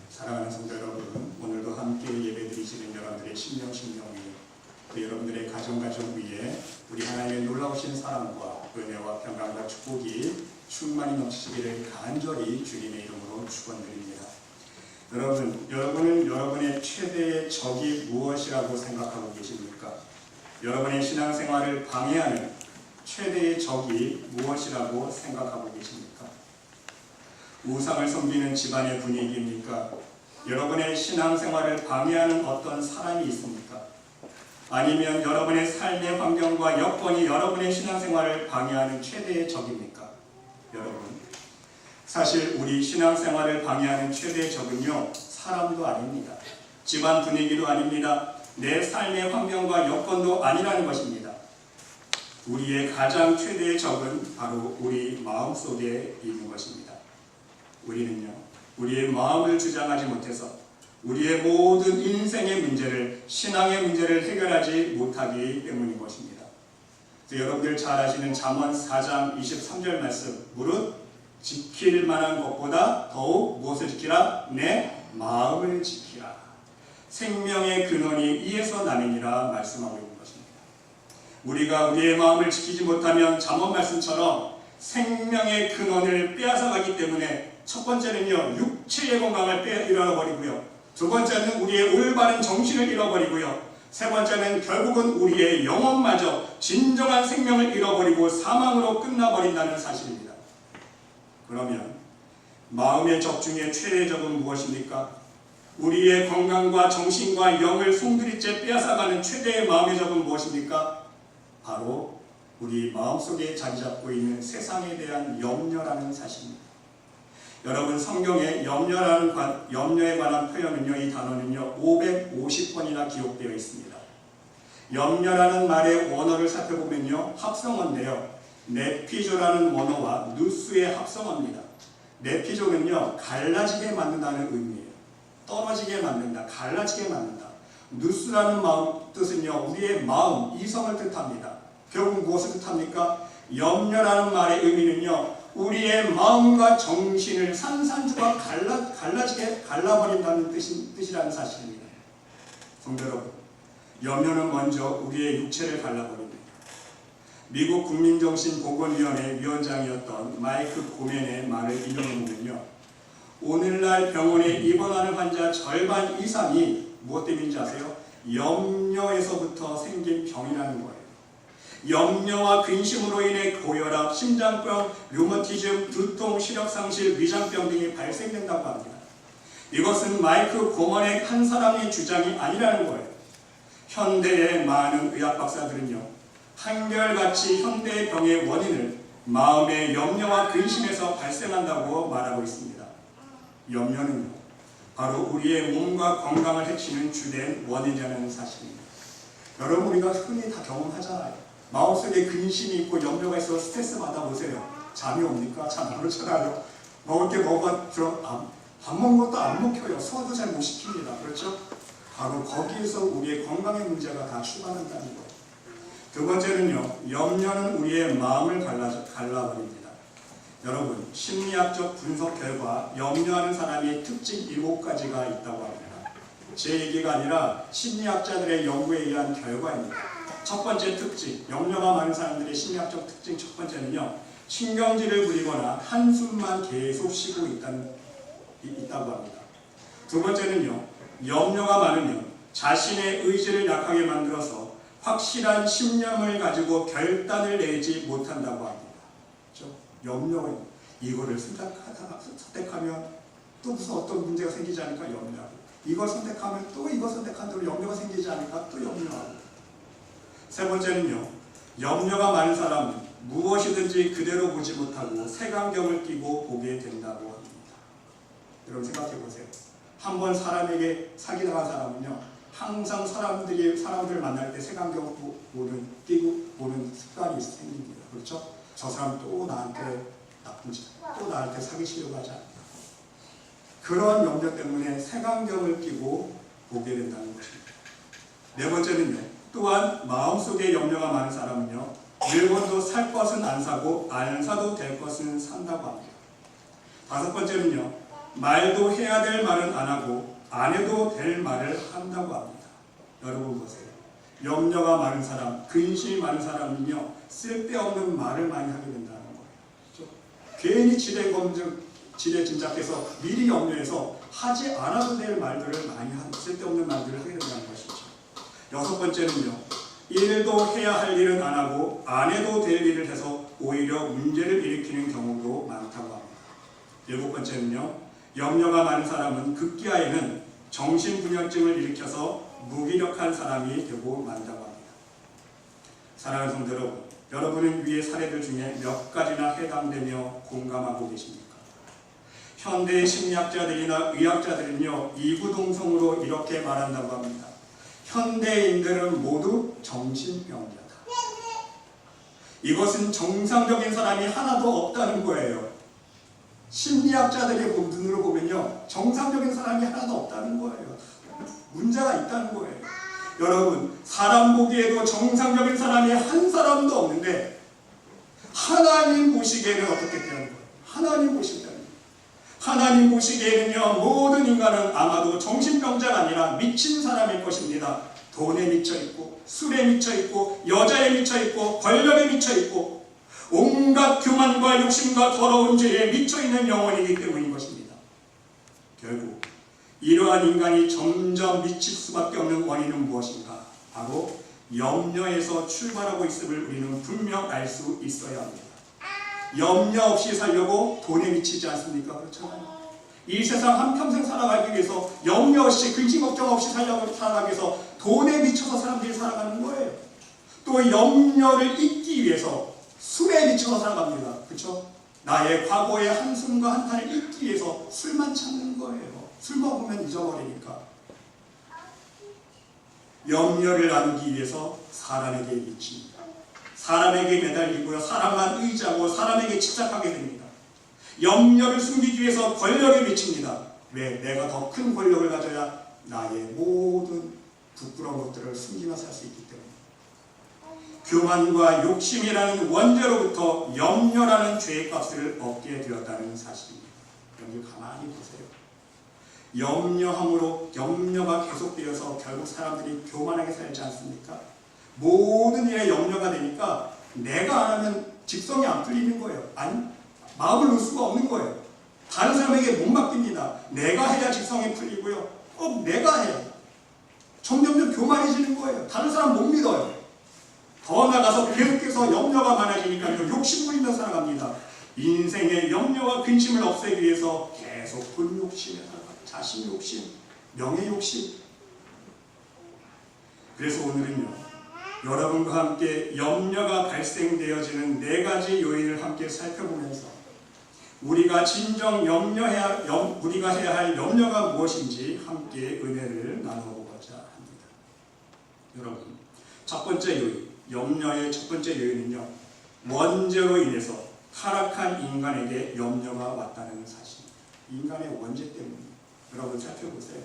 사랑하는 성도 여러분, 오늘도 함께 예배드리시는 여러분들의 심령 위에, 또 여러분들의 가정 위에 우리 하나님의 놀라우신 사랑과 은혜와 평강과 축복이 충만히 넘치시기를 간절히 주님의 이름으로 축원드립니다. 여러분은 여러분의 최대의 적이 무엇이라고 생각하고 계십니까? 여러분의 신앙생활을 방해하는 최대의 적이 무엇이라고 생각하고 계십니까? 우상을 섬기는 집안의 분위기입니까? 여러분의 신앙생활을 방해하는 어떤 사람이 있습니까? 아니면 여러분의 삶의 환경과 여건이 여러분의 신앙생활을 방해하는 최대의 적입니까? 여러분, 사실 우리 신앙생활을 방해하는 최대의 적은요, 사람도 아닙니다. 집안 분위기도 아닙니다. 내 삶의 환경과 여건도 아니라는 것입니다. 우리의 가장 최대의 적은 바로 우리 마음속에 있는 것입니다. 우리는요, 우리의 마음을 주장하지 못해서 우리의 모든 인생의 문제를, 신앙의 문제를 해결하지 못하기 때문인 것입니다. 여러분들 잘 아시는 잠언 4장 23절 말씀, 무릇 지킬 만한 것보다 더욱 무엇을 지키라? 내 마음을 지키라. 생명의 근원이 이에서 나느니라 말씀하고 있는 것입니다. 우리가 우리의 마음을 지키지 못하면 잠언 말씀처럼 생명의 근원을 빼앗아가기 때문에 첫 번째는요, 육체의 건강을 잃어버리고요, 두 번째는 우리의 올바른 정신을 잃어버리고요, 세 번째는 결국은 우리의 영혼마저 진정한 생명을 잃어버리고 사망으로 끝나버린다는 사실입니다. 그러면 마음의 적 중에 최대의 적은 무엇입니까? 우리의 건강과 정신과 영을 송두리째 빼앗아가는 최대의 마음의 적은 무엇입니까? 바로 우리 마음속에 자리 잡고 있는 세상에 대한 염려라는 사실입니다. 여러분, 성경에 염려에 관한 표현은요, 이 단어는요 550번이나 기록되어 있습니다. 염려라는 말의 원어를 살펴보면요, 합성어인데요, 네피조라는 원어와 누스의 합성어입니다. 네피조는요, 갈라지게 만든다는 의미예요. 떨어지게 만든다, 갈라지게 만든다. 누스라는 뜻은요, 우리의 마음, 이성을 뜻합니다. 결국 무엇을 뜻합니까? 염려라는 말의 의미는요, 우리의 마음과 정신을 산산조각 갈라버린다는 뜻이라는 사실입니다. 성도 여러분, 염려는 먼저 우리의 육체를 갈라버립니다. 미국 국민정신보건위원회 위원장이었던 마이크 고멘의 말을 인용해보면요, 오늘날 병원에 입원하는 환자 절반 이상이 무엇 때문인지 아세요? 염려에서부터 생긴 병이라는 거예요. 염려와 근심으로 인해 고혈압, 심장병, 류머티즘, 두통, 시력상실, 위장병 등이 발생된다고 합니다. 이것은 마이크 고먼의 한 사람의 주장이 아니라는 거예요. 현대의 많은 의학 박사들은요, 한결같이 현대의 병의 원인을 마음의 염려와 근심에서 발생한다고 말하고 있습니다. 염려는요, 바로 우리의 몸과 건강을 해치는 주된 원인이라는 사실입니다. 여러분, 우리가 흔히 다 경험하잖아요. 마음속에 근심이 있고 염려가 있어서 스트레스 받아보세요. 잠이 옵니까? 잠 안 오잖아요. 먹을 게 밥 먹는 것도 안 먹혀요. 소화도 잘 못 시킵니다. 그렇죠? 바로 거기에서 우리의 건강의 문제가 다 출발한다는 거예요. 두 번째는요, 염려는 우리의 마음을 갈라버립니다. 여러분, 심리학적 분석 결과 염려하는 사람의 특징 7가지가 있다고 합니다. 제 얘기가 아니라 심리학자들의 연구에 의한 결과입니다. 첫 번째 특징, 염려가 많은 사람들의 심리학적 특징 첫 번째는요, 신경질을 부리거나 한숨만 계속 쉬고 있다고 합니다. 두 번째는요, 염려가 많으면 자신의 의지를 약하게 만들어서 확실한 신념을 가지고 결단을 내지 못한다고 합니다. 그렇죠? 염려가 이거를 선택하면 또 무슨 어떤 문제가 생기지 않을까 염려하고, 이걸 선택하면 또 이거 선택한다고 염려가 생기지 않을까 또 염려하고. 세 번째는요, 염려가 많은 사람은 무엇이든지 그대로 보지 못하고 색안경을 끼고 보게 된다고 합니다. 여러분 생각해 보세요. 한번 사람에게 사기당한 사람은요, 항상 사람들을 만날 때 색안경 끼고 보는 습관이 생깁니다. 그렇죠? 저 사람 또 나한테 나쁜 짓, 또 나한테 사기치려고 하지 않을까. 그러한 염려 때문에 색안경을 끼고 보게 된다는 것입니다. 네 번째는요, 또한 마음속에 염려가 많은 사람은요, 물건도 살 것은 안 사고 안 사도 될 것은 산다고 합니다. 다섯 번째는요, 말도 해야 될 말은 안 하고 안 해도 될 말을 한다고 합니다. 여러분 보세요. 염려가 많은 사람, 근심이 많은 사람은요, 쓸데없는 말을 많이 하게 된다는 거예요. 그렇죠? 괜히 지레 짐작해서 미리 염려해서 하지 않아도 될 말들을 많이 쓸데없는 말들을 하게 된다는 것이죠. 여섯 번째는요, 일도 해야 할 일은 안 하고 안 해도 될 일을 해서 오히려 문제를 일으키는 경우도 많다고 합니다. 일곱 번째는요, 염려가 많은 사람은 급기야에는 정신분열증을 일으켜서 무기력한 사람이 되고 만다고 합니다. 사랑하는 성도 여러분, 여러분은 위의 사례들 중에 몇 가지나 해당되며 공감하고 계십니까? 현대의 심리학자들이나 의학자들은요, 이구동성으로 이렇게 말한다고 합니다. 현대인들은 모두 정신병자다. 이것은 정상적인 사람이 하나도 없다는 거예요. 심리학자들의 눈으로 보면요, 정상적인 사람이 하나도 없다는 거예요. 문제가 있다는 거예요. 여러분, 사람 보기에도 정상적인 사람이 한 사람도 없는데 하나님 보시기에는 어떻게 되는 거예요? 하나님 보시기에는요, 모든 인간은 아마도 정신병자가 아니라 미친 사람일 것입니다. 돈에 미쳐있고, 술에 미쳐있고, 여자에 미쳐있고, 권력에 미쳐있고, 온갖 교만과 욕심과 더러운 죄에 미쳐있는 영혼이기 때문인 것입니다. 결국 이러한 인간이 점점 미칠 수밖에 없는 원인은 무엇인가? 바로 염려에서 출발하고 있음을 우리는 분명 알 수 있어야 합니다. 염려 없이 살려고 돈에 미치지 않습니까? 그렇잖아요. 이 세상 한평생 살아가기 위해서 염려 없이, 근심 걱정 없이 살아가기 위해서 돈에 미쳐서 사람들이 살아가는 거예요. 또 염려를 잊기 위해서 술에 미쳐서 살아갑니다. 그렇죠? 나의 과거의 한숨과 한탄을 잊기 위해서 술만 찾는 거예요. 술 먹으면 잊어버리니까. 염려를 나누기 위해서 사람에게 미칩니다. 사람에게 매달리고요, 사람만 의지하고 사람에게 집착하게 됩니다. 염려를 숨기기 위해서 권력에 미칩니다. 왜? 내가 더 큰 권력을 가져야 나의 모든 부끄러운 것들을 숨기며 살 수 있기 때문에. 교만과 욕심이라는 원죄로부터 염려라는 죄의 값을 얻게 되었다는 사실입니다. 여러분 가만히 보세요. 염려가 계속되어서 결국 사람들이 교만하게 살지 않습니까? 모든 일에 염려가 되니까 내가 안 하면 직성이 안 풀리는 거예요. 아니, 마음을 놓을 수가 없는 거예요. 다른 사람에게 못 맡깁니다. 내가 해야 직성이 풀리고요. 꼭 내가 해야. 점점점 교만해지는 거예요. 다른 사람 못 믿어요. 더 나가서 계속해서 염려가 많아지니까 욕심 부리며 살아갑니다. 인생의 염려와 근심을 없애기 위해서 계속 돈 욕심에 살아갑니다. 자신 욕심, 명예 욕심. 그래서 오늘은요, 여러분과 함께 염려가 발생되어지는 4가지 요인을 함께 살펴보면서 우리가 진정 우리가 해야 할 염려가 무엇인지 함께 은혜를 나눠보고자 합니다. 여러분, 첫 번째 요인, 염려의 첫 번째 요인은요, 원죄로 인해서 타락한 인간에게 염려가 왔다는 사실입니다. 인간의 원죄 때문입니다. 여러분 살펴보세요.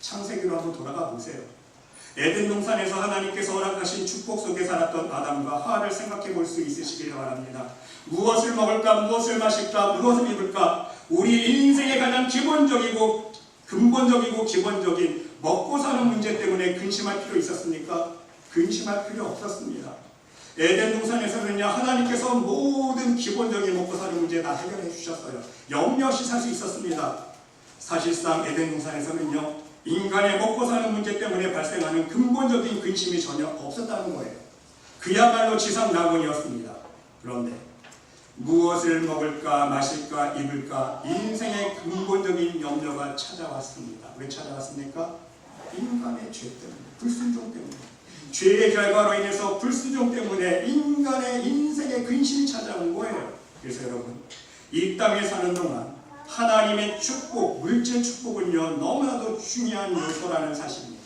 창세기로 한번 돌아가 보세요. 에덴 동산에서 하나님께서 허락하신 축복 속에 살았던 아담과 하와를 생각해 볼 수 있으시길 바랍니다. 무엇을 먹을까, 무엇을 마실까, 무엇을 입을까, 우리 인생의 가장 기본적이고 근본적이고 기본적인 먹고 사는 문제 때문에 근심할 필요 있었습니까? 근심할 필요 없었습니다. 에덴 동산에서는요, 하나님께서 모든 기본적인 먹고 사는 문제 다 해결해 주셨어요. 염려 없이 살 수 있었습니다. 사실상 에덴 동산에서는요, 인간의 먹고 사는 문제 때문에 발생하는 근본적인 근심이 전혀 없었다는 거예요. 그야말로 지상낙원이었습니다. 그런데 무엇을 먹을까, 마실까, 입을까, 인생의 근본적인 염려가 찾아왔습니다. 왜 찾아왔습니까? 인간의 죄 때문에, 불순종 때문에. 죄의 결과로 인해서 불순종 때문에 인간의 인생의 근심이 찾아온 거예요. 그래서 여러분, 이 땅에 사는 동안 하나님의 축복, 물질 축복은요, 너무나도 중요한 요소라는 사실입니다.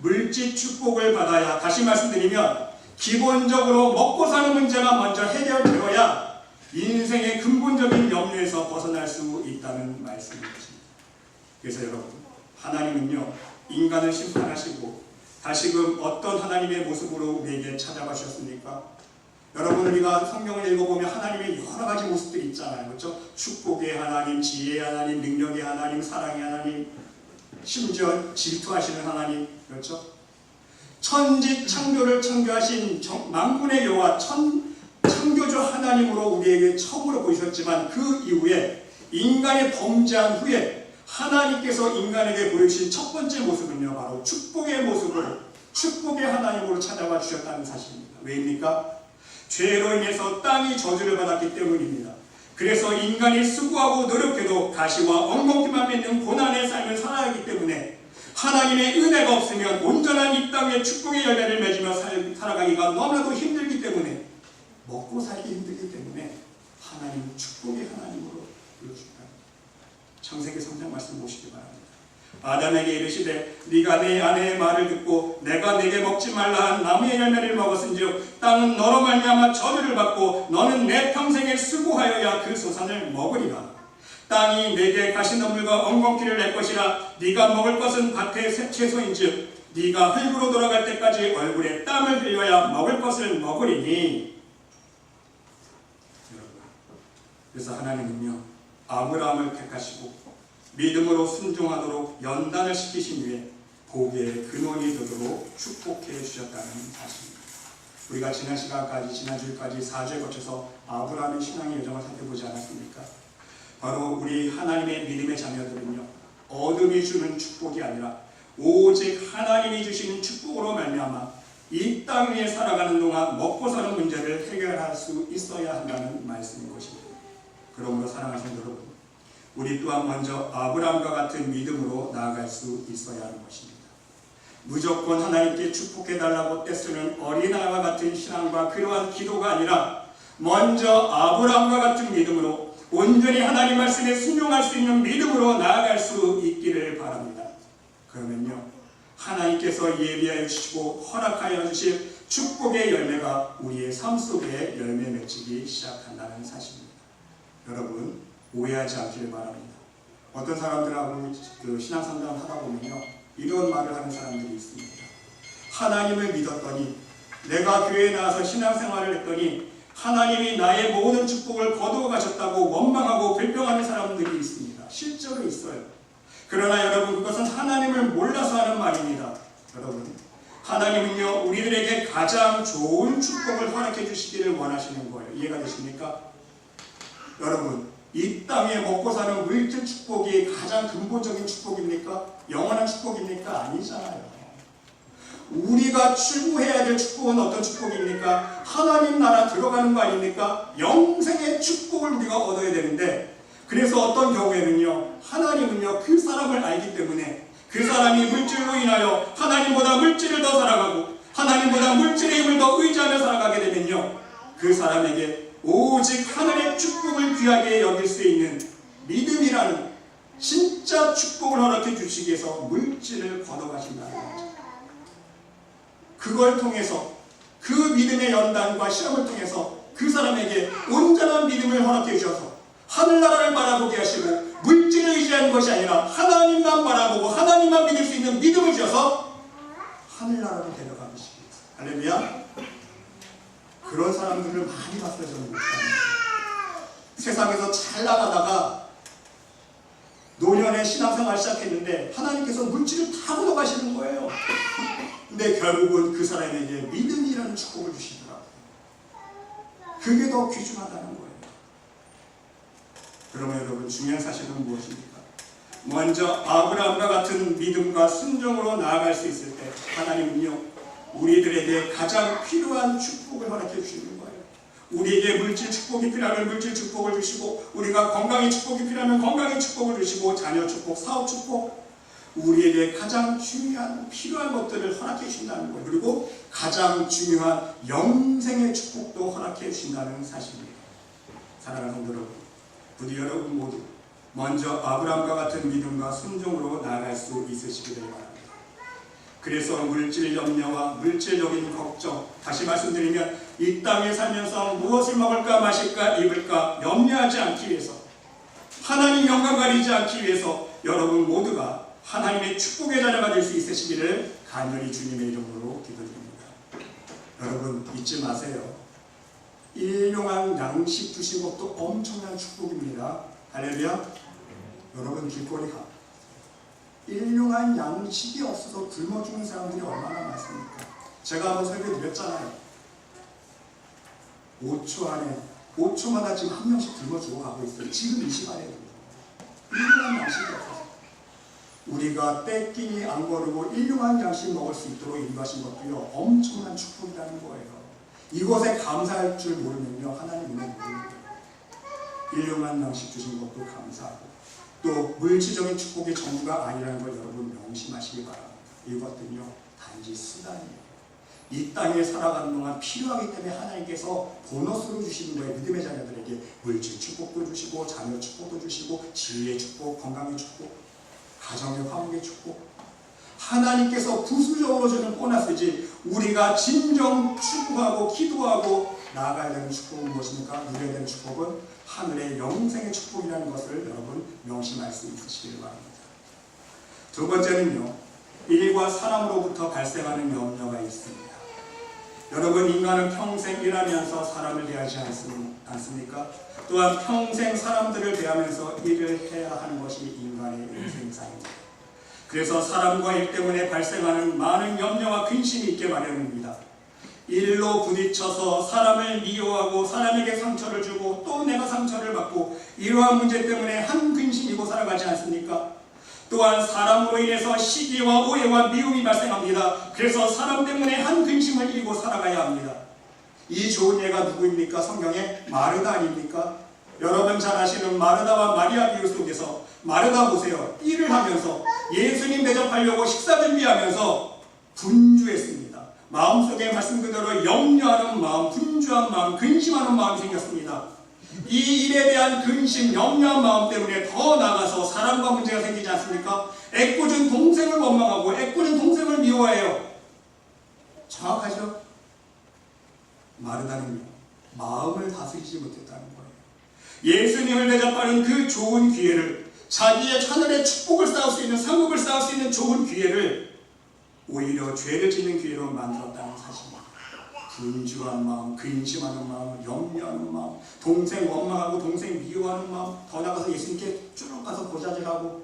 물질 축복을 받아야, 다시 말씀드리면 기본적으로 먹고 사는 문제가 먼저 해결되어야 인생의 근본적인 염려에서 벗어날 수 있다는 말씀입니다. 그래서 여러분, 하나님은요, 인간을 심판하시고 다시금 어떤 하나님의 모습으로 우리에게 찾아가셨습니까? 여러분, 우리가 성경을 읽어보면 하나님의 여러 가지 모습들이 있잖아요. 그렇죠? 축복의 하나님, 지혜의 하나님, 능력의 하나님, 사랑의 하나님, 심지어 질투하시는 하나님. 그렇죠? 천지 창조를 창조하신 만군의 여호와 창조주 하나님으로 우리에게 처음으로 보이셨지만, 그 이후에 인간이 범죄한 후에 하나님께서 인간에게 보여주신 첫 번째 모습은요, 바로 축복의 모습을, 축복의 하나님으로 찾아와 주셨다는 사실입니다. 왜입니까? 죄로 인해서 땅이 저주를 받았기 때문입니다. 그래서 인간이 수고하고 노력해도 가시와 엉겅퀴만 맺는 고난의 삶을 살아야 하기 때문에, 하나님의 은혜가 없으면 온전한 이 땅의 축복의 열매를 맺으며 살아가기가 너무나도 힘들기 때문에, 먹고 살기 힘들기 때문에 하나님 축복의 하나님으로 불러주셨다. 창세기 3장 말씀 보시기 바랍니다. 아담에게 이르시되 네가 내 아내의 말을 듣고 내가 내게 먹지 말라 한 나무의 열매를 먹었은즉 땅은 너로 말미암아 저주를 받고 너는 내 평생에 수고하여야 그 소산을 먹으리라. 땅이 내게 가시덤불과 엉겅퀴를 낼 것이라. 네가 먹을 것은 밭의 채소인즉 네가 흙으로 돌아갈 때까지 얼굴에 땀을 흘려야 먹을 것을 먹으리니. 그래서 하나님은요, 아브라함을 택하시고 믿음으로 순종하도록 연단을 시키신 후에 복의 근원이 되도록 축복해 주셨다는 사실입니다. 우리가 지난 시간까지, 지난주까지 4주에 거쳐서 아브라함의 신앙의 여정을 살펴보지 않았습니까? 바로 우리 하나님의 믿음의 자녀들은요, 어둠이 주는 축복이 아니라 오직 하나님이 주시는 축복으로 말미암아 이 땅 위에 살아가는 동안 먹고 사는 문제를 해결할 수 있어야 한다는 말씀인 것입니다. 그러므로 사랑하는 여러분, 우리 또한 먼저 아브라함과 같은 믿음으로 나아갈 수 있어야 하는 것입니다. 무조건 하나님께 축복해달라고 떼쓰는 어린아이와 같은 신앙과 그러한 기도가 아니라 먼저 아브라함과 같은 믿음으로 온전히 하나님 말씀에 순종할 수 있는 믿음으로 나아갈 수 있기를 바랍니다. 그러면요, 하나님께서 예비하여 주시고 허락하여 주실 축복의 열매가 우리의 삶 속에 열매 맺히기 시작한다는 사실입니다. 여러분, 오해하지 않기를 바랍니다. 어떤 사람들하고 신앙상담을 하다 보면요, 이런 말을 하는 사람들이 있습니다. 하나님을 믿었더니, 내가 교회에 나와서 신앙생활을 했더니 하나님이 나의 모든 축복을 거두어 가셨다고 원망하고 불평하는 사람들이 있습니다. 실제로 있어요. 그러나 여러분, 그것은 하나님을 몰라서 하는 말입니다. 여러분, 하나님은요, 우리들에게 가장 좋은 축복을 허락해 주시기를 원하시는 거예요. 이해가 되십니까? 여러분, 이 땅에 먹고 사는 물질 축복이 가장 근본적인 축복입니까? 영원한 축복입니까? 아니잖아요. 우리가 추구해야 될 축복은 어떤 축복입니까? 하나님 나라 들어가는 거 아닙니까? 영생의 축복을 우리가 얻어야 되는데, 그래서 어떤 경우에는요, 하나님은요, 그 사람을 알기 때문에 그 사람이 물질로 인하여 하나님보다 물질을 더 사랑하고 하나님보다 물질의 힘을 더 의지하며 살아가게 되면요, 그 사람에게 오직 하늘의 축복을 귀하게 여길 수 있는 믿음이라는 진짜 축복을 허락해 주시기 위해서 물질을 걷어가신다는 거죠. 그걸 통해서, 그 믿음의 연단과 시험을 통해서 그 사람에게 온전한 믿음을 허락해 주셔서 하늘나라를 바라보게 하시고, 물질을 의지하는 것이 아니라 하나님만 바라보고 하나님만 믿을 수 있는 믿음을 주셔서 하늘나라로 데려가시기 위해서. 할렐루야. 그런 사람들을 많이 봤어요, 저는. 세상에서 잘 나가다가 노년에 신앙생활 시작했는데 하나님께서 물질을 다 걷어가시는 거예요. 근데 결국은 그 사람에게 믿음이라는 축복을 주시더라고요. 그게 더 귀중하다는 거예요. 그러면 여러분, 중요한 사실은 무엇입니까? 먼저 아브라함과 같은 믿음과 순종으로 나아갈 수 있을 때 하나님은요, 우리들에게 가장 필요한 축복을 허락해 주시는 거예요. 우리에게 물질 축복이 필요하면 물질 축복을 주시고, 우리가 건강의 축복이 필요하면 건강의 축복을 주시고, 자녀 축복, 사업 축복, 우리에게 가장 중요한 필요한 것들을 허락해 주신다는 거예요. 그리고 가장 중요한 영생의 축복도 허락해 주신다는 사실입니다. 사랑하는 성도 여러분, 부디 여러분 모두 먼저 아브라함과 같은 믿음과 순종으로 나아갈 수 있으시기를 바랍니다. 그래서 물질 염려와 물질적인 걱정, 다시 말씀드리면 이 땅에 살면서 무엇을 먹을까 마실까 입을까 염려하지 않기 위해서, 하나님 영광 가리지 않기 위해서 여러분 모두가 하나님의 축복의 자녀가 될 수 있으시기를 간절히 주님의 이름으로 기도드립니다. 여러분, 잊지 마세요. 일용할 양식 주신 것도 엄청난 축복입니다. 할렐루야. 여러분 길거리 가 일용할 양식이 없어서 굶어 죽는 사람들이 얼마나 많습니까? 제가 한번 설교 드렸잖아요. 5초 안에 5초마다 지금 한 명씩 굶어 죽어가고 있어요. 지금 이 시간에도 일용할 양식이 없어서 우리가 떼끼니 안 거르고 일용할 양식 먹을 수 있도록 인도하신 것도요 엄청난 축복이라는 거예요. 이것에 감사할 줄 모르면요 하나님 은혜 모릅니다. 일용할 양식 주신 것도 감사하고 또 물질적인 축복이 전부가 아니라는 걸 여러분 명심하시기 바랍니다. 이것들은요 단지 수단이에요. 이 땅에 살아가는 동안 필요하기 때문에 하나님께서 보너스로 주시는 거예요. 믿음의 자녀들에게 물질 축복도 주시고 자녀 축복도 주시고 지혜의 축복, 건강의 축복, 가정의 화목의 축복, 하나님께서 부수적으로 주는 보너스지 우리가 진정 축복하고 기도하고 나아가야 되는 축복은 무엇입니까? 누려야 되는 축복은 하늘의 영생의 축복이라는 것을 여러분 명심할 수 있으시길 바랍니다. 두 번째는요, 일과 사람으로부터 발생하는 염려가 있습니다. 여러분, 인간은 평생 일하면서 사람을 대하지 않습니까? 또한 평생 사람들을 대하면서 일을 해야 하는 것이 인간의 인생사입니다. 그래서 사람과 일 때문에 발생하는 많은 염려와 근심이 있게 마련입니다. 일로 부딪혀서 사람을 미워하고 사람에게 상처를 주고 또 내가 상처를 받고 이러한 문제 때문에 한 근심이고 살아가지 않습니까? 또한 사람으로 인해서 시기와 오해와 미움이 발생합니다. 그래서 사람 때문에 한 근심을 이기고 살아가야 합니다. 이 좋은 예가 누구입니까? 성경의 마르다 아닙니까? 여러분 잘 아시는 마르다와 마리아 비유 속에서 마르다 보세요. 일을 하면서 예수님 대접하려고 식사 준비하면서 분주했습니다. 마음속에 말씀 그대로 염려하는 마음, 분주한 마음, 근심하는 마음이 생겼습니다. 이 일에 대한 근심, 염려한 마음 때문에 더 나아가서 사람과 문제가 생기지 않습니까? 애꿎은 동생을 원망하고 애꿎은 동생을 미워해요. 정확하죠? 마르다는요, 마음을 다스리지 못했다는 거예요. 예수님을 대접하는 그 좋은 기회를, 자기의 하늘의 축복을 쌓을 수 있는, 상급을 쌓을 수 있는 좋은 기회를 오히려 죄를 짓는 기회로 만들었다는 사실입니다. 분주한 마음, 근심하는 마음, 염려하는 마음, 동생 원망하고 동생 미워하는 마음, 더 나가서 예수님께 쭉 가서 고자질하고.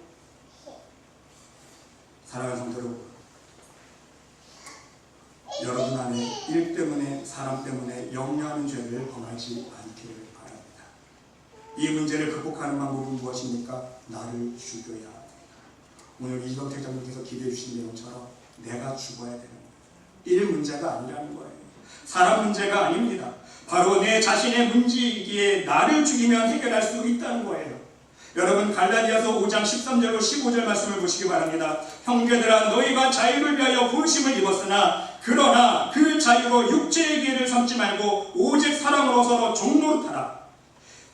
사랑하는 성도 여러분, 여러분 안에 일 때문에, 사람 때문에 염려하는 죄를 범하지 않기를 바랍니다. 이 문제를 극복하는 방법은 무엇입니까? 나를 죽여야 합니다. 오늘 이병택 장로께서 기도해 주신 내용처럼 내가 죽어야 되는 거예요. 일 문제가 아니라는 거예요. 사람 문제가 아닙니다. 바로 내 자신의 문제이기에 나를 죽이면 해결할 수 있다는 거예요. 여러분, 갈라디아서 5장 13절로 15절 말씀을 보시기 바랍니다. 형제들아, 너희가 자유를 위하여 부르심을 입었으나 그러나 그 자유로 육체의 기회를 삼지 말고 오직 사랑으로 서로 종노릇하라.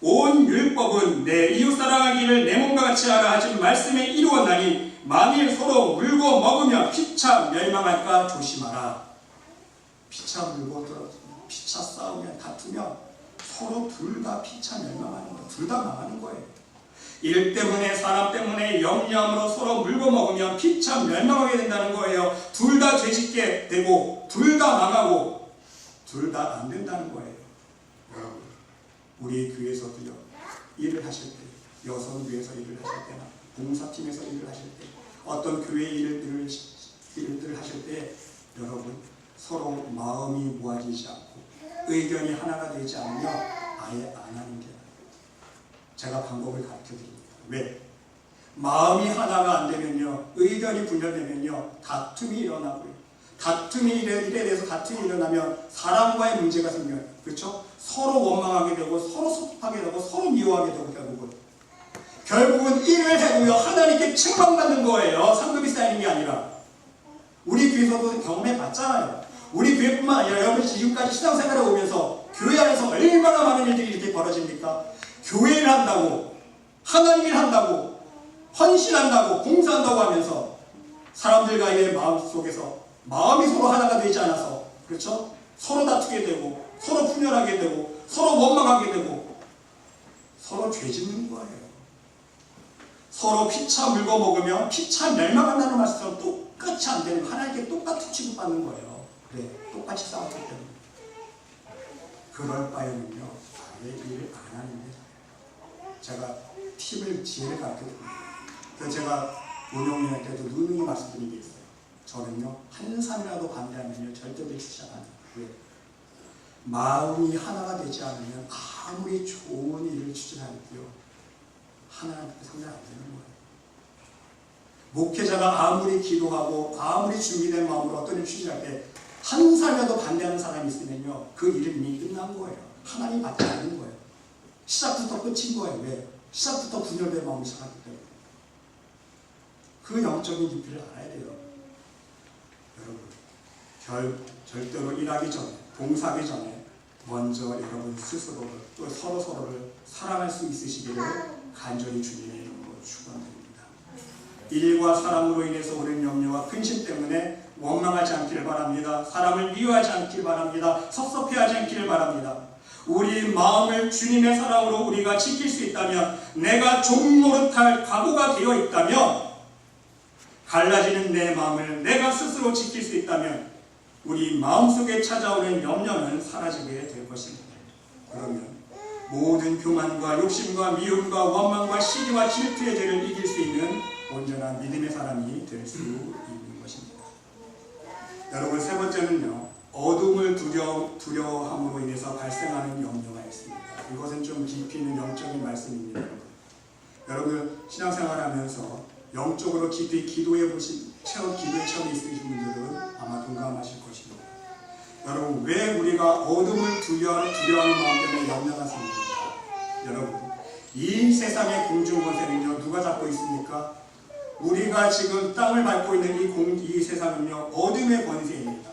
온 율법은 내 이웃 사랑하기를 내 몸과 같이 하라 하신 말씀에 이루었나니 만일 서로 물고 먹으면 피차 멸망할까 조심하라. 피차 물고 피차 싸우면 다투면 서로 둘 다 피차 멸망하는 거예요. 둘 다 망하는 거예요. 일 때문에 사람 때문에 염려함으로 서로 물고 먹으면 피차 멸망하게 된다는 거예요. 둘 다 죄짓게 되고 둘 다 망하고 둘 다 안 된다는 거예요. 여러분, 우리 교회에서도요, 일을 하실 때, 여성교회에서 일을 하실 때나 봉사팀에서 일을 하실 때, 어떤 교회 일들을 하실 때 여러분 서로 마음이 모아지지 않고 의견이 하나가 되지 않으면 아예 안 하는 게 나아요. 제가 방법을 가르쳐 드립니다. 왜? 마음이 하나가 안 되면요, 의견이 분열되면요, 다툼이 일어나고요. 일에 대해서 다툼이 일어나면 사람과의 문제가 생겨요. 그렇죠? 서로 원망하게 되고 서로 섭섭하게 되고 서로 미워하게 되고 결국은 일을 해도요, 하나님께 책망받는 거예요. 상급이 쌓이는 게 아니라. 우리 교회에서도 경험해 봤잖아요. 우리 교회뿐만 아니라 여러분이 지금까지 신앙생활을 오면서 교회 안에서 얼마나 많은 일들이 이렇게 벌어집니까? 교회를 한다고, 하나님 일 한다고, 헌신한다고, 봉사한다고 하면서 사람들과의 마음속에서 마음이 서로 하나가 되지 않아서, 그렇죠? 서로 다투게 되고 서로 분열하게 되고 서로 원망하게 되고 서로 죄 짓는 거예요. 서로 피차 물고 먹으면 피차 멸망한다는 말씀처럼 똑같이 안 되는, 하나님께 똑같이 취급받는 거예요. 그래, 똑같이 싸웠기 때문에. 그럴 바에는요, 아예 일을 안 하는 게 제가 지혜를 가르쳐드립니다. 그래서 제가 운영위원 때도 누누이 말씀드린 게 있어요. 저는요, 한 사람이라도 반대하면요, 절대로 주지 않아요. 왜? 마음이 하나가 되지 않으면 아무리 좋은 일을 추진하는데요, 하나님께 상대 안 되는 거예요. 목회자가 아무리 기도하고 아무리 준비된 마음으로 어떤 일을 추진할 때 한 사람이라도 반대하는 사람이 있으면요, 그 일은 이미 끝난 거예요. 하나님 받지 않는 거예요. 시작부터 끝인 거예요. 왜? 시작부터 분열된 마음이 시작하기 때문에. 그 영적인 깊이를 알아야 돼요. 여러분, 절대로 일하기 전에, 봉사하기 전에 먼저 여러분 스스로를 또 서로를 사랑할 수 있으시기를 간절히 주님의 이름으로 축원드립니다. 일과 사람으로 인해서 오는 염려와 근심 때문에 원망하지 않기를 바랍니다. 사람을 미워하지 않기를 바랍니다. 섭섭해하지 않기를 바랍니다. 우리 마음을 주님의 사랑으로 우리가 지킬 수 있다면, 내가 종 노릇할 각오가 되어 있다면, 갈라지는 내 마음을 내가 스스로 지킬 수 있다면 우리 마음속에 찾아오는 염려는 사라지게 될 것입니다. 그러면 모든 교만과 욕심과 미움과 원망과 시기와 질투의 죄를 이길 수 있는 온전한 믿음의 사람이 될 수 있는 것입니다. 여러분, 세 번째는요, 어둠을 두려워함으로 인해서 발생하는 염려가 있습니다. 이것은 좀 깊이 있는 영적인 말씀입니다. 여러분, 신앙생활하면서 영적으로 깊이 기도해 보신 기도의 체험이 있으신 분들은 아마 동감하실 것입니다. 여러분, 왜 우리가 어둠을 두려워하는 마음 때문에 염려가 생깁니까? 여러분, 이 세상의 공중 권세는요, 누가 잡고 있습니까? 우리가 지금 땅을 밟고 있는 이 세상은요, 어둠의 권세입니다.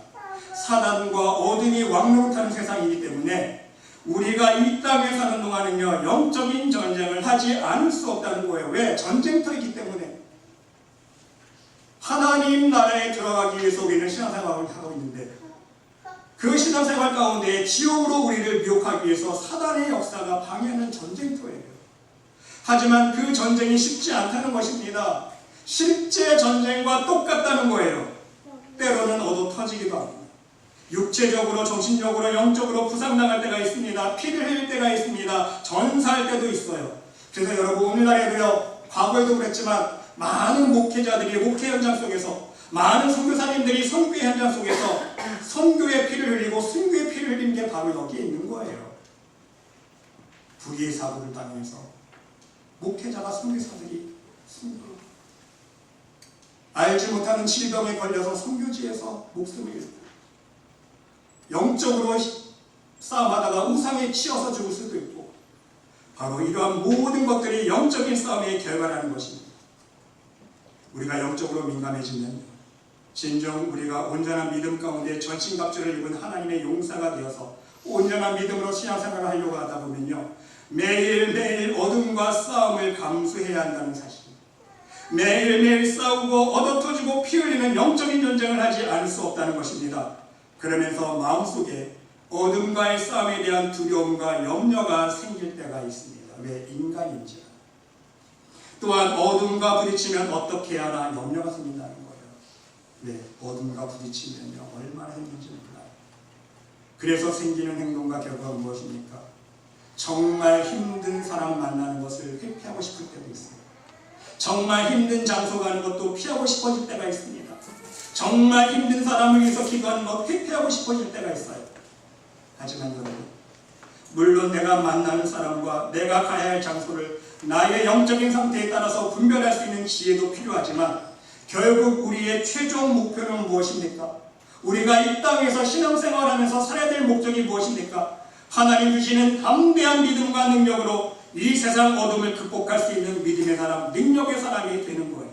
사단과 어둠이 왕노릇하는 세상이기 때문에 우리가 이 땅에 사는 동안은요, 영적인 전쟁을 하지 않을 수 없다는 거예요. 왜? 전쟁터이기 때문에. 하나님 나라에 들어가기 위해서 우리는 신앙생활을 하고 있는데, 그 신앙생활 가운데 지옥으로 우리를 미혹하기 위해서 사단의 역사가 방해하는 전쟁터예요. 하지만 그 전쟁이 쉽지 않다는 것입니다. 실제 전쟁과 똑같다는 거예요. 때로는 얻어 터지기도 합니다. 육체적으로, 정신적으로, 영적으로 부상당할 때가 있습니다. 피를 흘릴 때가 있습니다. 전사할 때도 있어요. 그래서 여러분, 오늘날에도요, 과거에도 그랬지만 많은 목회자들이 목회 현장 속에서, 많은 선교사님들이 선교의 현장 속에서 선교의 피를 흘리고 순교의 피를 흘리는 게 바로 여기에 있는 거예요. 불의의 사고를 당해서 목회자가 선교사들이 순교, 알지 못하는 질병에 걸려서 선교지에서 목숨을 잃고, 영적으로 싸움하다가 우상에 치여서 죽을 수도 있고, 바로 이러한 모든 것들이 영적인 싸움의 결과라는 것입니다. 우리가 영적으로 민감해지면 진정 우리가 온전한 믿음 가운데 전신갑주를 입은 하나님의 용사가 되어서 온전한 믿음으로 신앙생활을 하려고 하다 보면요, 매일매일 어둠과 싸움을 감수해야 한다는 사실, 매일매일 싸우고 얻어터지고 피 흘리는 영적인 전쟁을 하지 않을 수 없다는 것입니다. 그러면서 마음속에 어둠과의 싸움에 대한 두려움과 염려가 생길 때가 있습니다. 왜? 인간인지. 또한 어둠과 부딪히면 어떻게 하나 염려가 생긴다는 거예요. 왜? 어둠과 부딪히면요, 얼마나 힘든지 몰라요. 그래서 생기는 행동과 결과가 무엇입니까? 정말 힘든 사람 만나는 것을 회피하고 싶을 때도 있어요. 정말 힘든 장소 가는 것도 피하고 싶어질 때가 있습니다. 정말 힘든 사람을 위해서 기도하는 것 회피하고 싶어질 때가 있어요. 하지만 여러분, 물론 내가 만나는 사람과 내가 가야 할 장소를 나의 영적인 상태에 따라서 분별할 수 있는 지혜도 필요하지만, 결국 우리의 최종 목표는 무엇입니까? 우리가 이 땅에서 신앙생활하면서 살아야 될 목적이 무엇입니까? 하나님 주시는 담대한 믿음과 능력으로 이 세상 어둠을 극복할 수 있는 믿음의 사람, 능력의 사람이 되는 거예요.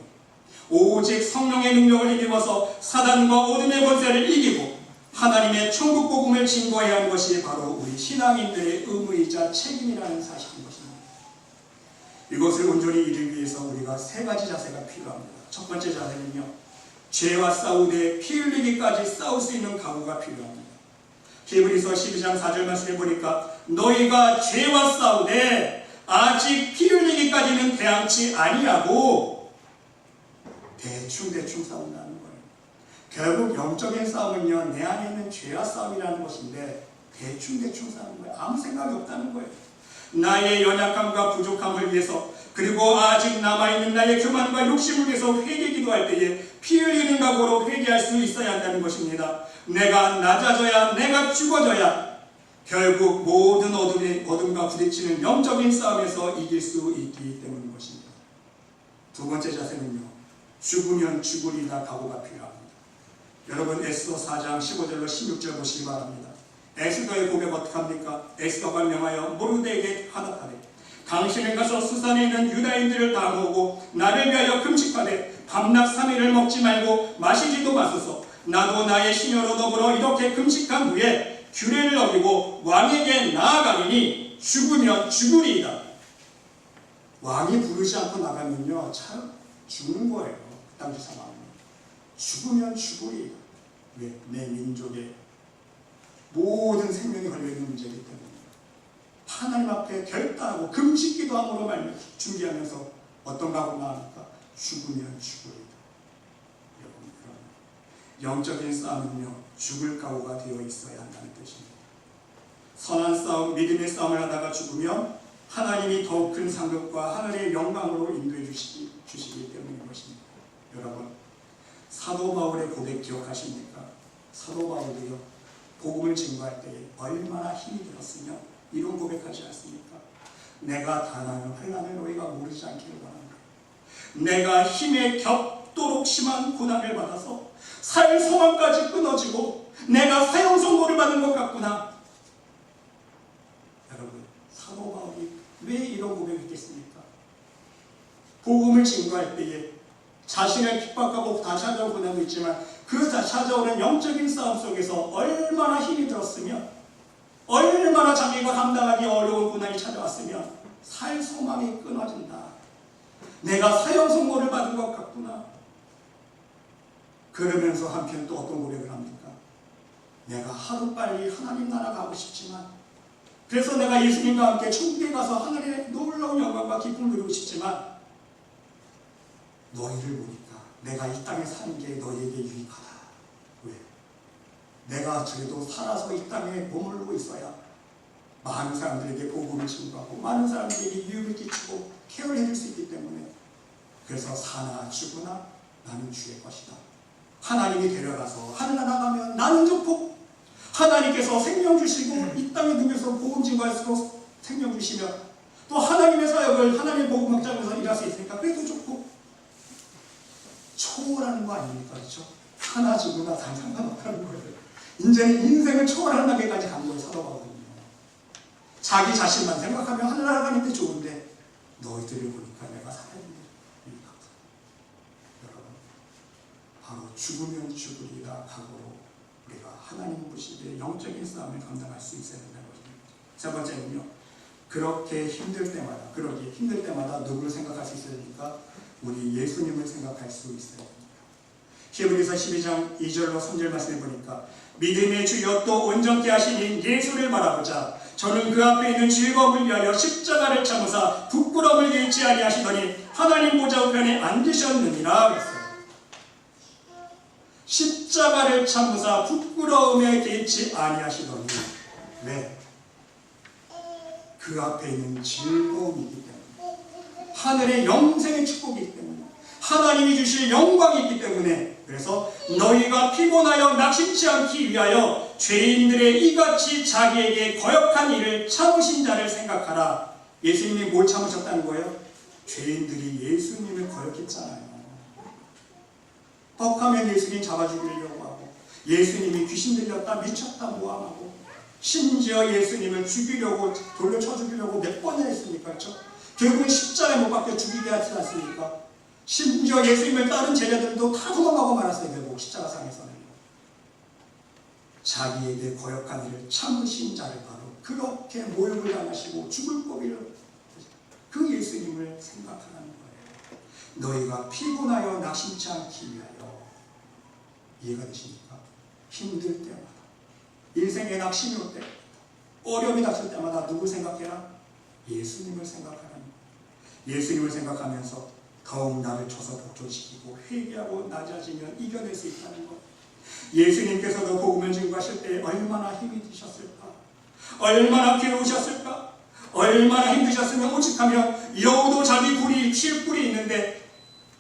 오직 성령의 능력을 힘입어서 사단과 어둠의 권세를 이기고 하나님의 천국 복음을 증거해야 하는 것이 바로 우리 신앙인들의 의무이자 책임이라는 사실인 것입니다. 이것을 온전히 이루기 위해서 우리가 세 가지 자세가 필요합니다. 첫 번째 자세는요, 죄와 싸우되 피 흘리기까지 싸울 수 있는 각오가 필요합니다. 히브리서 12장 4절 말씀에 보니까 너희가 죄와 싸우되 아직 피 흘리기까지는 대항치 아니하고 대충 싸운다는 거예요. 결국 영적인 싸움은요, 내 안에 있는 죄와 싸움이라는 것인데, 대충 사는 거예요. 아무 생각이 없다는 거예요. 나의 연약함과 부족함을 위해서, 그리고 아직 남아있는 나의 교만과 욕심을 위해서 회개 기도할 때에 피 흘리는 각오로 회개할 수 있어야 한다는 것입니다. 내가 낮아져야, 내가 죽어져야 결국 모든 어둠과 부딪히는 영적인 싸움에서 이길 수 있기 때문인 것입니다. 두 번째 자세는요, 죽으면 죽으리다 각오가 필요합니다. 여러분 에스더 4장 15절로 16절 보시기 바랍니다. 에스더의 고백 어떡합니까? 에스더가 명하여 모르드에게 하답하되, 당신은 가서 수산에 있는 유다인들을 다 모으고 나를 위하여 금식하되 밤낮 3일을 먹지 말고 마시지도 마소서. 나도 나의 시녀로 더불어 이렇게 금식한 후에 규례를 어기고 왕에게 나아가리니 죽으면 죽으리이다. 왕이 부르지 않고 나가면요, 참 죽는 거예요. 그 당시 상황은. 죽으면 죽으리이다. 왜? 내 민족의 모든 생명이 걸려있는 문제이기 때문에 하나님 앞에 결단하고 금식 기도함으로 말며 준비하면서 어떤 각오가 합니까? 죽으면 죽으리다. 여러분, 영적인 싸움은요, 죽을 각오가 되어 있어야 한다는 뜻입니다. 선한 싸움, 믿음의 싸움을 하다가 죽으면 하나님이 더욱 큰 상급과 하늘의 영광으로 인도해 주시기 때문인 것입니다. 여러분, 사도 바울의 고백 기억하십니까? 사도 바울이요, 복음을 증거할 때에 얼마나 힘이 들었으며 이런 고백하지 않습니까? 내가 당하는 환난을 너희가 모르지 않기를 바랍니다. 내가 힘에 겹도록 심한 고난을 받아서 살 소망까지 끊어지고 내가 사형 선고를 받은 것 같구나. 여러분, 사도 바울이 왜 이런 고백을 했겠습니까? 복음을 증거할 때에 자신을 핍박하고 다 찾아온 고난도 있지만 그 찾아오는 영적인 싸움 속에서 얼마나 힘이 들었으며 얼마나 자기가 감당하기 어려운 고난이 찾아왔으면 살 소망이 끊어진다. 내가 사형 선고를 받은 것 같구나. 그러면서 한편 또 어떤 고백을 합니까? 내가 하루빨리 하나님 나라 가고 싶지만, 그래서 내가 예수님과 함께 천국에 가서 하늘의 놀라운 영광과 기쁨을 누리고 싶지만 너희를 보니까 내가 이 땅에 사는 게 너희에게 유익하다. 왜? 내가 그래도 살아서 이 땅에 머물고 있어야 많은 사람들에게 복음을 증거하고 많은 사람들에게 유익을 끼치고 케어를 해줄 수 있기 때문에, 그래서 사나 죽으나 나는 주의 것이다. 하나님이 데려가서 하늘나라 가면 나는 좋고, 하나님께서 생명 주시고 이 땅에 누면서 복음 증거할수록 생명 주시면 또 하나님의 사역을 하나님의 복음 확장에서 일할 수 있으니까 그래도 좋고, 초월하는 거 아닙니까? 그렇죠? 하나 죽으나 다 상관없다는 거예요. 이제는 인생을 초월하는 단계까지 간 거예요. 사도 바울은요. 자기 자신만 생각하면 하늘나라 가는 데 좋은데 너희들을 보니까 내가 살아있는 유익하다. 여러분, 바로 죽으면 죽으리라 각오로 우리가 하나님 보시기에 영적인 싸움을 감당할 수 있어야 된다는 것입니다. 세 번째는요, 그렇게 힘들 때마다 누구를 생각할 수 있어야 되니까 우리 예수님을 생각할 수 있어야 됩니다. 히브리서 12장 2절로 3절 말씀해 보니까, 믿음의 주여 또 온전케 하시는 예수를 바라보자. 저는 그 앞에 있는 즐거움을 위하여 십자가를 참으사 부끄러움을 잃지 아니하시더니 하나님 보좌 우편에 앉으셨느니라 그랬어요. 십자가를 참으사 부끄러움에 개의치 아니하시더니, 왜? 그 앞에 있는 즐거움이기 때문에, 하늘의 영생의 축복이기 때문에, 하나님이 주실 영광이 있기 때문에, 그래서 너희가 피곤하여 낙심치 않기 위하여 죄인들의 이같이 자기에게 거역한 일을 참으신 자를 생각하라. 예수님이 뭘 참으셨다는 거예요? 죄인들이 예수님을 거역했잖아요. 뻑하면 예수님 잡아 죽이려고 하고, 예수님이 귀신 들렸다 미쳤다 모함하고, 심지어 예수님을 죽이려고 돌려쳐 죽이려고 몇 번이나 했습니까? 그렇죠? 결국은 십자가에 못 박혀 죽이게 하지 않습니까? 심지어 예수님을 따른 제자들도 다 도망가고 말았어요. 결국 십자가상에서는. 자기에게 거역한 일을 참으신 자를 바로 그렇게 모욕을 당하시고 죽을 고비를, 그 예수님을 생각하라는 거예요. 너희가 피곤하여 낙심치 않기 위하여. 이해가 되십니까? 힘들 때마다, 인생에 낙심이 올 때, 어려움이 닥칠 때마다 누구 생각해라? 예수님을 생각하라는 거예요. 예수님을 생각하면서 더욱 나를 쳐서 복종시키고 회개하고 낮아지면 이겨낼 수 있다는 것. 예수님께서도 복음을 증거하실 때 얼마나 힘이 드셨을까? 얼마나 괴로우셨을까? 얼마나 힘드셨으면 오직하면 여우도 자기 쉴 뿔이 있는데,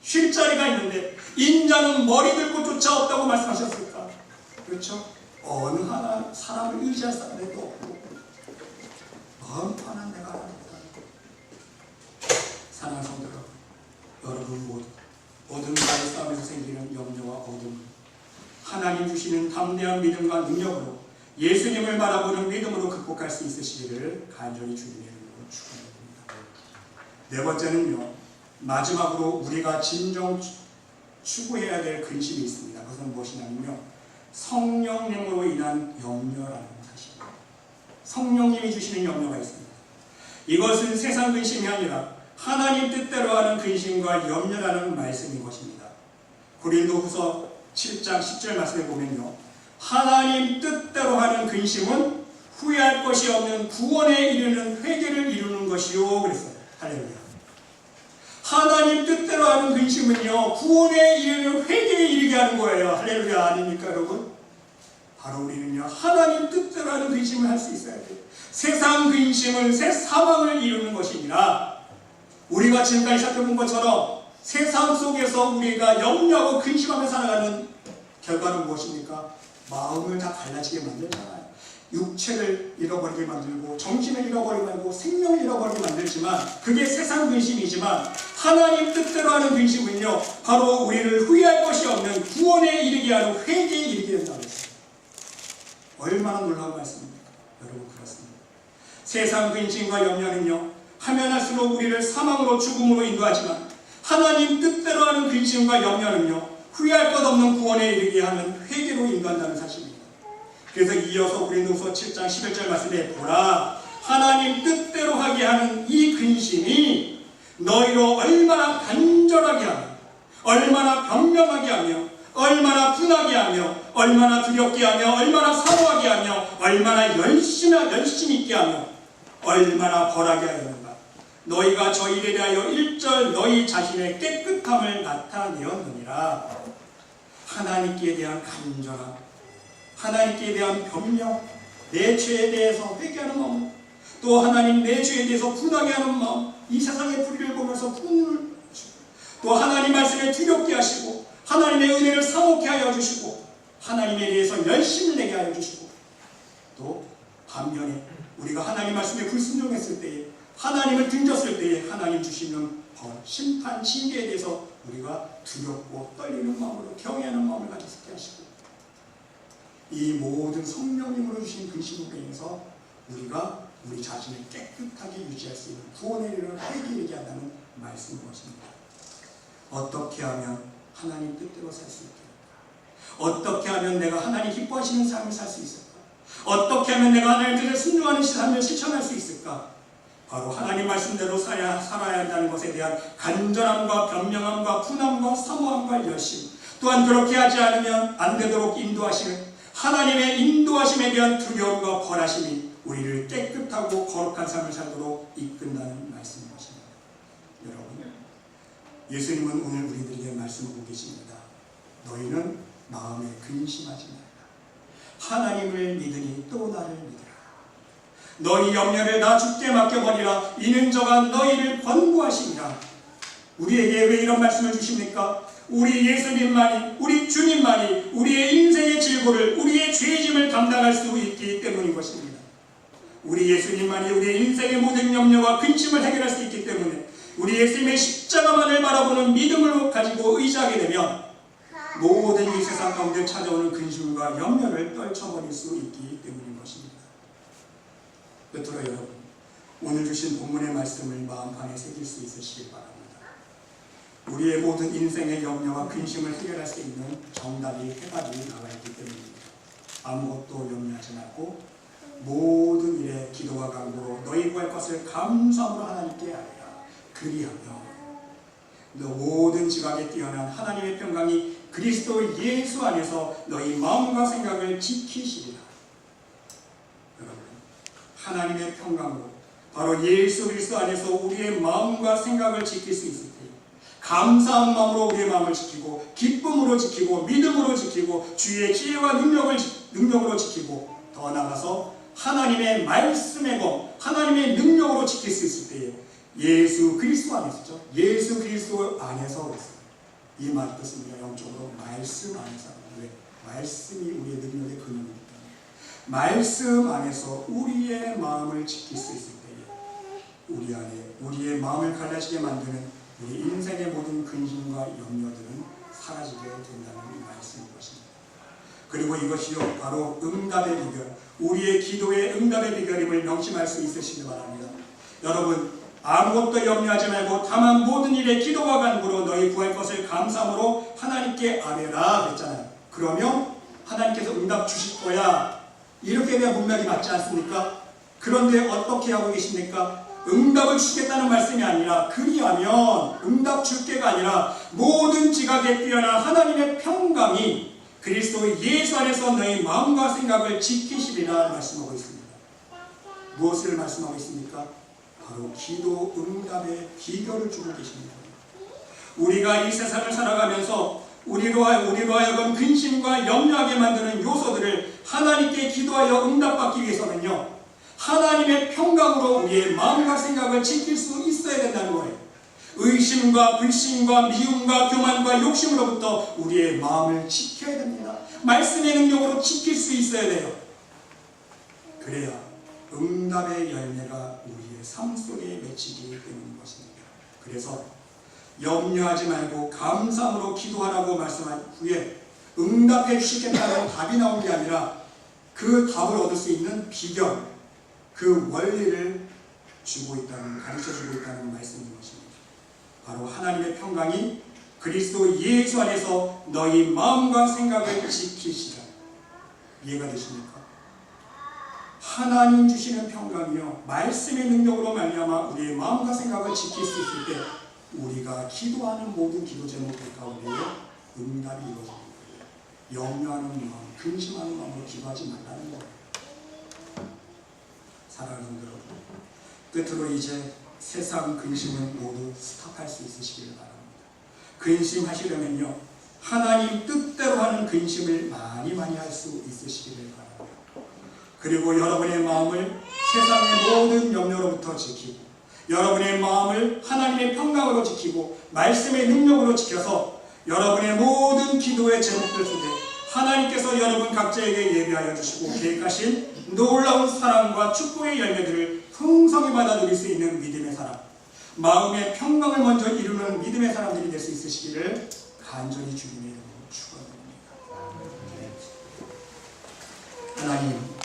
쉴 자리가 있는데 인자는 머리 들고 쫓아왔다고 말씀하셨을까? 그렇죠? 어느 하나 사람을 의지할 사람도 없고 마음 편한 내가 하나님이다. 사랑하는 성도 여러분, 모든 나의 싸움에서 생기는 염려와 어둠, 하나님 주시는 담대한 믿음과 능력으로 예수님을 바라보는 믿음으로 극복할 수 있으시기를 간절히 주님의 이름으로 축원합니다. 네 번째는요, 마지막으로 우리가 진정 추구해야 될 근심이 있습니다. 그것은 무엇이냐면요, 성령님으로 인한 염려라는 사실입니다. 성령님이 주시는 염려가 있습니다. 이것은 세상 근심이 아니라 하나님 뜻대로 하는 근심과 염려라는 말씀인 것입니다. 고린도후서 7장 10절 말씀에 보면요, 하나님 뜻대로 하는 근심은 후회할 것이 없는 구원에 이르는 회개를 이루는 것이요 그랬어요. 할렐루야. 하나님 뜻대로 하는 근심은요, 구원에 이르는 회개에 이르게 하는 거예요. 할렐루야. 아닙니까 여러분? 바로 우리는요, 하나님 뜻대로 하는 근심을 할 수 있어야 돼요. 세상 근심은 새 사망을 이루는 것이니라, 우리가 지금까지 살펴본 것처럼 세상 속에서 우리가 염려하고 근심하며 살아가는 결과는 무엇입니까? 마음을 다 갈라지게 만들잖아요. 육체를 잃어버리게 만들고 정신을 잃어버리게 만들고 생명을 잃어버리게 만들지만, 그게 세상 근심이지만 하나님 뜻대로 하는 근심은요, 바로 우리를 후회할 것이 없는 구원에 이르게 하는 회개에 이르게 된다고 했어요. 얼마나 놀라운 말씀입니까? 여러분, 그렇습니다. 세상 근심과 염려는요, 하면 할수록 우리를 사망으로 죽음으로 인도하지만 하나님 뜻대로 하는 근심과 염려는요, 후회할 것 없는 구원에 이르게 하는 회개로 인도한다는 사실입니다. 그래서 이어서 고린도후서 7장 11절 말씀에 보라, 하나님 뜻대로 하게 하는 이 근심이 너희로 얼마나 간절하게 하며, 얼마나 변명하게 하며, 얼마나 분하게 하며, 얼마나 두렵게 하며, 얼마나 사모하게 하며, 얼마나 열심 있게 하며, 얼마나 벌하게 하였는가. 너희가 저희에 대하여 1절 너희 자신의 깨끗함을 나타내었느니라. 하나님께 대한 간절함, 하나님께 대한 변명, 내 죄에 대해서 회개하는 마음, 또 하나님 내 죄에 대해서 분하게 하는 마음, 이 세상의 불의를 보면서 분을 하시고, 또 하나님 말씀에 두렵게 하시고, 하나님의 은혜를 사모케 하여 주시고, 하나님에 대해서 열심을 내게 하여 주시고, 또 반면에 우리가 하나님 말씀에 불순종했을 때에, 하나님을 등졌을 때에 하나님 주시는 벌, 심판, 징계에 대해서 우리가 두렵고 떨리는 마음으로 경외하는 마음을 가지게 하시고, 이 모든 성령님으로 주신 근심으로 인해서 우리가 우리 자신을 깨끗하게 유지할 수 있는 구원의 이르는 회개에 얘기한다는 말씀인 것입니다. 어떻게 하면 하나님 뜻대로 살 수 있을까? 어떻게 하면 내가 하나님 기뻐하시는 삶을 살 수 있을까? 어떻게 하면 내가 하나님 뜻을 순종하는 삶을 실천할 수 있을까? 바로 하나님 말씀대로 살아야 한다는 것에 대한 간절함과 변명함과 분함과 사모함과 열심, 또한 그렇게 하지 않으면 안 되도록 인도하시는 하나님의 인도하심에 대한 두려움과 벌하심이 우리를 깨끗하고 거룩한 삶을 살도록 이끈다는 말씀인 것입니다. 여러분, 예수님은 오늘 우리들에게 말씀하고 계십니다. 너희는 마음에 근심하지 말라. 하나님을 믿으니 또 나를 믿으라. 너희 염려를 나 주께 맡겨버리라. 이는 저가 너희를 권고하시니라. 우리에게 왜 이런 말씀을 주십니까? 우리 예수님만이, 우리 주님만이 우리의 인생의 질고를, 우리의 죄짐을 담당할 수 있기 때문인 것입니다. 우리 예수님만이 우리의 인생의 모든 염려와 근심을 해결할 수 있기 때문에 우리 예수님의 십자가만을 바라보는 믿음을 가지고 의지하게 되면 모든 이 세상 가운데 찾아오는 근심과 염려를 떨쳐버릴 수 있기 때문인 것입니다. 베트로 여러분, 오늘 주신 본문의 말씀을 마음판에 새길 수 있으시길 바랍니다. 우리의 모든 인생의 염려와 근심을 해결할 수 있는 정답이, 해답이 나와 있기 때문입니다. 아무것도 염려하지 말고 모든 일에 기도와 간구로 너희 구할 것을 감사함으로 하나님께 아뢰라. 그리하며 모든 지각에 뛰어난 하나님의 평강이 그리스도 예수 안에서 너희 마음과 생각을 지키시리라. 여러분, 하나님의 평강으로 바로 예수 그리스도 안에서 우리의 마음과 생각을 지킬 수 있을 때, 감사한 마음으로 우리의 마음을 지키고, 기쁨으로 지키고, 믿음으로 지키고, 주의 지혜와 능력으로 지키고, 더 나아가서 하나님의 말씀의 검, 하나님의 능력으로 지킬 수 있을 때에 예수 그리스도 안에서죠. 예수 그리스도 안에서 그랬어요. 이 말 뜻입니다. 영적으로 말씀 안에서. 왜? 말씀이 우리의 능력의 근원이기 때문에 말씀 안에서 우리의 마음을 지킬 수 있을 때에 우리 안에 우리의 마음을 갈라지게 만드는 우리 인생의 모든 근심과 염려들은 사라지게 된다는 이 말씀인 것입니다. 그리고 이것이요 바로 응답의 비결, 우리의 기도의 응답의 비결임을 명심할 수 있으시길 바랍니다. 여러분, 아무것도 염려하지 말고 다만 모든 일에 기도와 간구로 너희 구할 것을 감사함으로 하나님께 아뢰라 그랬잖아요. 그러면 하나님께서 응답 주실 거야, 이렇게 되어 문맥이 맞지 않습니까? 그런데 어떻게 하고 계십니까? 응답을 주겠다는 말씀이 아니라, 그리하면 응답 줄게가 아니라 모든 지각에 뛰어난 하나님의 평강이 그리스도 예수 안에서 너희 마음과 생각을 지키시리라 말씀하고 있습니다. 무엇을 말씀하고 있습니까? 바로 기도 응답의 비결을 주고 계십니다. 우리가 이 세상을 살아가면서 우리로 하여금 근심과 염려하게 만드는 요소들을 하나님께 기도하여 응답받기 위해서는요, 하나님의 평강으로 우리의 마음과 생각을 지킬 수 있어야 된다는 거예요. 의심과 불신과 미움과 교만과 욕심으로부터 우리의 마음을 지켜야 됩니다. 말씀의 능력으로 지킬 수 있어야 돼요. 그래야 응답의 열매가 우리의 삶 속에 맺히기 때문인 것입니다. 그래서 염려하지 말고 감사함으로 기도하라고 말씀한 후에 응답해 주시겠다는 답이 나온 게 아니라 그 답을 얻을 수 있는 비결, 그 원리를 가르쳐주고 있다는 말씀인 것입니다. 바로 하나님의 평강이 그리스도 예수 안에서 너희 마음과 생각을 지키시라. 이해가 되십니까? 하나님 주시는 평강이요, 말씀의 능력으로 말미암아 우리의 마음과 생각을 지킬 수 있을 때 우리가 기도하는 모든 기도 제목들 가운데 응답이 이루어집니다. 염려하는 마음, 근심하는 마음으로 기도하지 말라는 거예요. 사랑하는 여러분, 끝으로 이제 세상 근심은 모두 스탑할 수 있으시기를 바랍니다. 근심하시려면요, 하나님 뜻대로 하는 근심을 많이 할 수 있으시기를 바랍니다. 그리고 여러분의 마음을 세상의 모든 염려로부터 지키고 여러분의 마음을 하나님의 평강으로 지키고 말씀의 능력으로 지켜서 여러분의 모든 기도의 제목들 속에 하나님께서 여러분 각자에게 예비하여 주시고 계획하신 놀라운 사랑과 축복의 열매들을 풍성히 받아 누릴 수 있는 믿음의 사람, 마음의 평강을 먼저 이루는 믿음의 사람들이 될 수 있으시기를 간절히 주님의 이름으로 축원드립니다. 하나님,